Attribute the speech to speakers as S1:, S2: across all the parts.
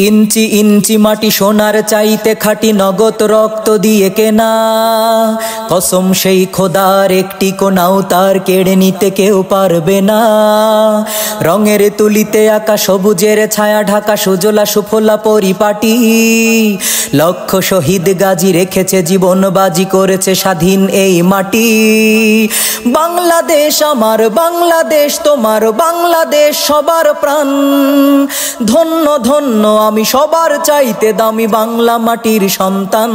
S1: ইঞ্চি ইঞ্চি মাটি সোনার চাইতে খাঁটি নগদ রক্ত দিয়ে কেনা। কসম সেই খোদার একটি কোনাও তার কেড়ে নিতে কেউ পারবে না। রঙের তুলিতে আঁকা সবুজের ছায়া ঢাকা সুজলা সুফলা পরিপাটি। লক্ষ শহীদ গাজী রেখেছে জীবন বাজি করেছে স্বাধীন এই মাটি। বাংলাদেশ আমার, বাংলাদেশ তোমার, বাংলাদেশ সবার প্রাণ। ধন্য ধন্য আমি সবার চাইতে দামি বাংলা মাটির সন্তান।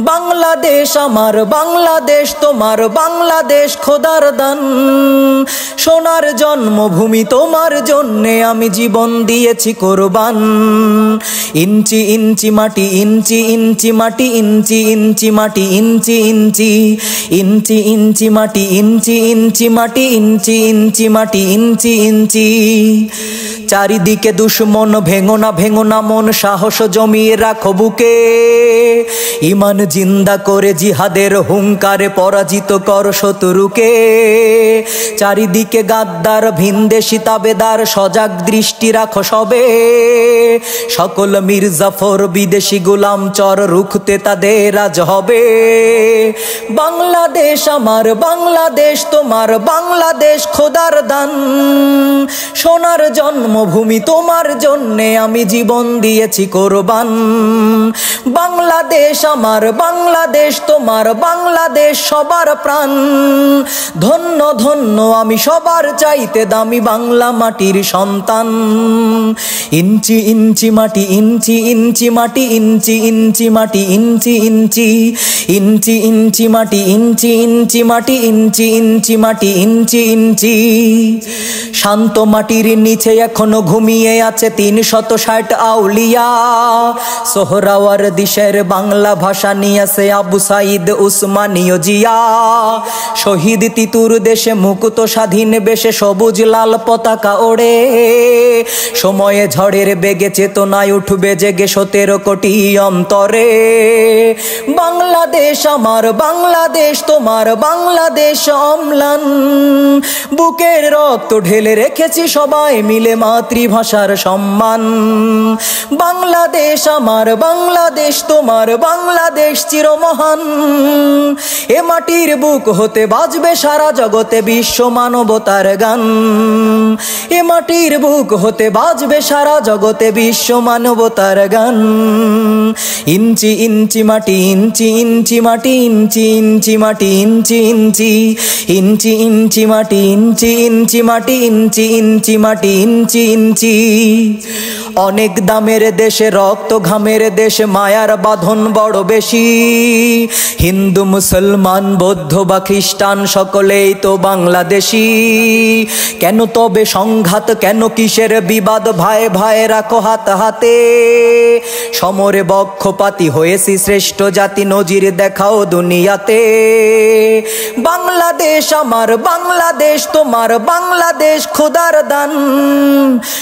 S1: বাংলাদেশ আমার, বাংলাদেশ তোমার, বাংলাদেশ খোদার দান। সোনার জন্মভূমি তোমার জন্যে আমি জীবন দিয়েছি কোরবান। ইঞ্চি ইঞ্চি মাটি, ইঞ্চি ইঞ্চি মাটি, ইঞ্চি ইঞ্চি মাটি, ইঞ্চি ইঞ্চি ইঞ্চি ইঞ্চি মাটি, ইঞ্চি ইঞ্চি মাটি, ইঞ্চি ইঞ্চি মাটি, ইঞ্চি ইঞ্চি। চারিদিকে দুশ্মন, ভেঙো না মন, সাহস জমিয়ে রাখো বুকে। ইমান জিন্দা করে জিহাদের হুঙ্কারে পরাজিত কর শত্রুকে। চারিদিকে গাদ্দার ভিনদেশি তাবেদার, সজাগ দৃষ্টি রাখো সবে। সকল মির্জাফর বিদেশি গোলাম চর রুখতে তাদের আজ হবে। বাংলাদেশ আমার, বাংলাদেশ তোমার, বাংলাদেশ খোদার দান। সোনার জন্মভূমি তোমার জন্যে আমি জীবন দিয়েছি কোরবান। বাংলাদেশ আমার, বাংলাদেশ তোমার, বাংলাদেশ সবার প্রাণ। ধন্য ধন্য আমি সবার চাইতে দামি বাংলা মাটির সন্তান। ইঞ্চি ইঞ্চি মাটি, ইঞ্চি ইঞ্চি মাটি, ইঞ্চি ইঞ্চি মাটি, ইঞ্চি ইঞ্চি ইঞ্চি ইঞ্চি মাটি, ইঞ্চি ইঞ্চি মাটি, ইঞ্চি ইঞ্চি মাটি, ইঞ্চি ইঞ্চি। শান্ত মাটির নিচে এখনো ঘুমিয়ে আছে ৩৬০ আউলিয়া। সোহরাওয়ার দিশের বাংলা ভাষা নিয়েছে আবু সাইদ উসমানীয় জিয়া। শহীদ তিতুর দেশে মুক্ত স্বাধীন বেশে সবুজ লাল পতাকা ওড়ে। সময়ে ঝড়ের বেগে চেতনায় উঠবে জেগে ১৭ কোটি অন্তরে। বাংলাদেশ আমার, বাংলাদেশ তোমার, বাংলাদেশ অম্লান। বুকের রক্ত ঢেলে রেখেছি সবাই মিলে মাতৃভাষার সম্মান। বাংলাদেশ আমার, বাংলাদেশ তোমার, বাংলাদেশ চিরমহান। এ মাটির বুক হতে বাজবে সারা জগতে বিশ্ব মানবতার গান। এ মাটির বুক হতে বাজবে সারা জগতে বিশ্ব মানবতার গান। ইঞ্চি ইঞ্চি মাটি, ইঞ্চি ইঞ্চি মাটি, ইঞ্চি ইঞ্চি মাটি, ইঞ্চি ইঞ্চি ইঞ্চি ইঞ্চি মাটি, ইঞ্চি ইঞ্চি মাটি, ইঞ্চি ইঞ্চি মাটি, ইঞ্চি ইঞ্চি। অনেক দামের দেশে, রক্ত ঘামের দেশে, মায়ার বাঁধন বড় বেশি। হিন্দু মুসলমান বৌদ্ধ বা খ্রিস্টান সকলেই তো বাংলাদেশি। কেন তবে সংঘাত, কেন কিসের বিবাদ? ভাই ভাই রাখো হাত হাতে। সমরে বক্ষপাতি হয়েছি শ্রেষ্ঠ জাতি, নজির দেখাও দুনিয়াতে। বাংলাদেশ আমার, বাংলাদেশ তোমার, বাংলাদেশ খোদার দান।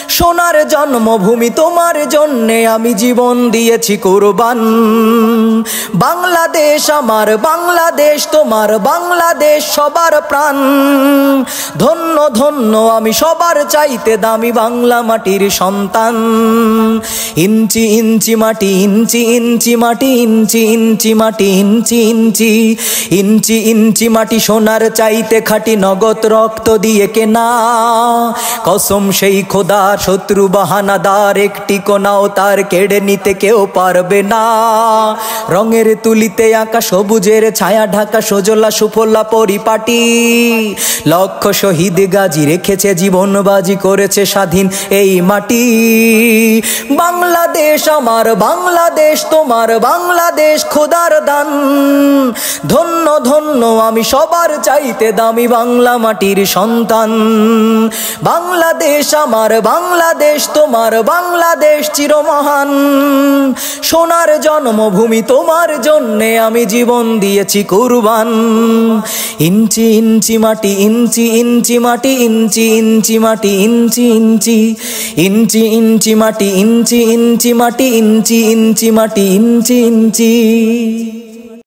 S1: সোনার জন্মভূমি তোমার জন্যে আমি জীবন দিয়েছি কোরবান। বাংলাদেশ আমার, বাংলাদেশ তোমার, বাংলাদেশ সবার প্রাণ। ধন্য ধন্য আমি সবার চাইতে দামি বাংলা মাটির সন্তান। ইঞ্চি ইঞ্চি মাটি, ইঞ্চি ইঞ্চি মাটি, ইঞ্চি ইঞ্চি মাটি, ইঞ্চি ইঞ্চি ইঞ্চি ইঞ্চি মাটি সোনার চাইতে খাঁটি নগদ রক্ত দিয়ে কেনা। কসম সেই খোদার, শত্রু বাহানাদার একটি কোনাও তার কেড়ে নিতে কেউ পারবে না। রঙের তুলিতে আঁকা সবুজের ছায়া ঢাকা সুজলা সুফলা পরিপাটি। লক্ষ শহীদ গাজী রেখেছে জীবন বাজি করেছে স্বাধীন এই মাটি। বাংলাদেশ আমার, বাংলাদেশ তোমার, বাংলাদেশ খোদার দান। ধন্য ধন্য আমি সবার চাইতে দামি বাংলা মাটির সন্তান। বাংলাদেশ আমার, বাংলাদেশ তোমার, বাংলাদেশ চিরমহান। সোনার জন্মভূমি তোমার জন্যে আমি জীবন দিয়েছি কুরবান। ইঞ্চি ইঞ্চি মাটি, ইঞ্চি ইঞ্চি মাটি, ইঞ্চি ইঞ্চি মাটি, ইঞ্চি ইঞ্চি ইঞ্চি ইঞ্চি মাটি, ইঞ্চি ইঞ্চি মাটি, ইঞ্চি ইঞ্চি মাটি, ইঞ্চি ইঞ্চি।